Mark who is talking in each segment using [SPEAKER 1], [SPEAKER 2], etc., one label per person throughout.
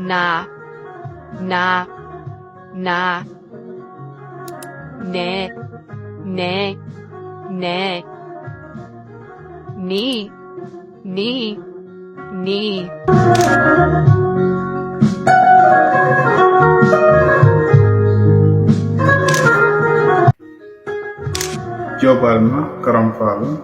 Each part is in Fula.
[SPEAKER 1] na, na, na, ne, ne, ne, ni, ni, ni.
[SPEAKER 2] Jobalma Karampalu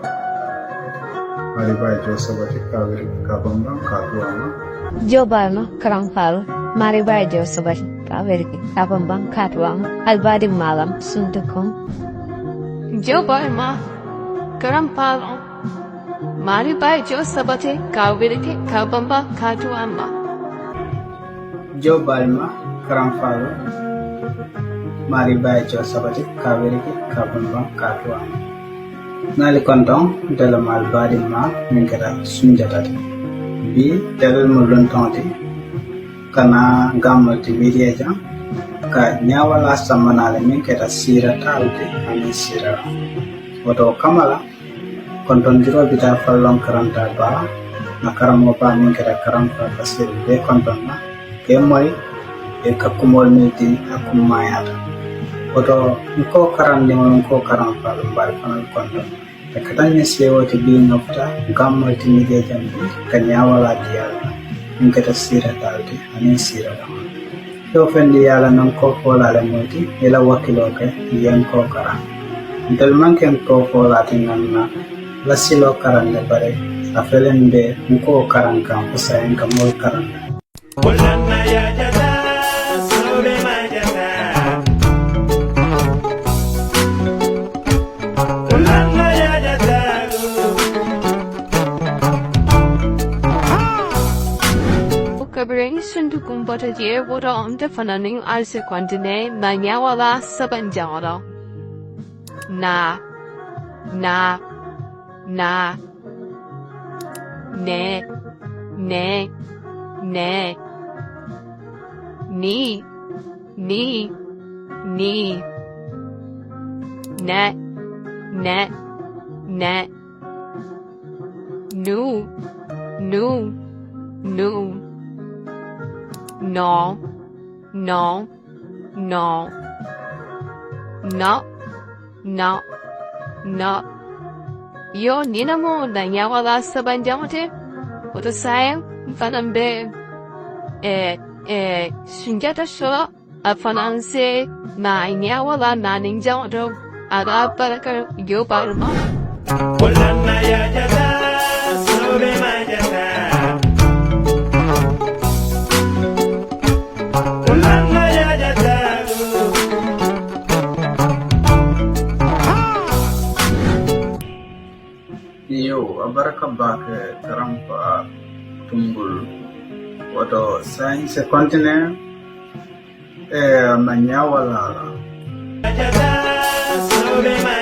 [SPEAKER 2] Maribai Josabati Kaveri Kabamba Katuama
[SPEAKER 3] Jobalma Karampal, Maribai Josabati Kaveri Kabambang Katwang, Albadi Malam Sundukum.
[SPEAKER 1] Jobalma Karampalo Maribai Josabate Kavirike Kabamba Katuama.
[SPEAKER 4] Jobalma Karampalu Maribai Josabati Kaveri Kabambang Katwang. Nali kontong dalam albadi ma mingkara sunjatati bi dalal mulun tonti kana gamati media jam ka nyawala samanale mingkara sira tawde ani sira oto kamala konton jiro bita fallon karanta ba na karamo ba mingkara karanta pasir be konton na ke moy e kakkumol miti akkumayata oto ko karande mon ko karanta mbal fanal konton katanya sewa ti bi nofta gamma ti media jambi kanyawala diala ngata sira dalde anin sira da to fendi yala nan ko fola le moti ela wakilo ke yen ko kara dal manken ko fola tin nan na la silo karan le bare afelen be ko karan kan usayen kamol karan
[SPEAKER 1] Kabring sundukum bataje water on the fananing alse quantine manyawala sabanjaro. Na, na, na, ne, ne, ne, ni, ni, ni, ne, ne, ne, nu, nu, nu. No, no, no, no, no, no. Yo ninamo nanyawala sabanjamate. Oto sayang fanambe sunjata shola afananse na nyawala naninjamoto aga baraka yo barma.
[SPEAKER 5] Ulana ya jada sobe majada.
[SPEAKER 4] yo abaraka bake karampa tumbul wato science continent manyawala
[SPEAKER 5] Jada sobe majada.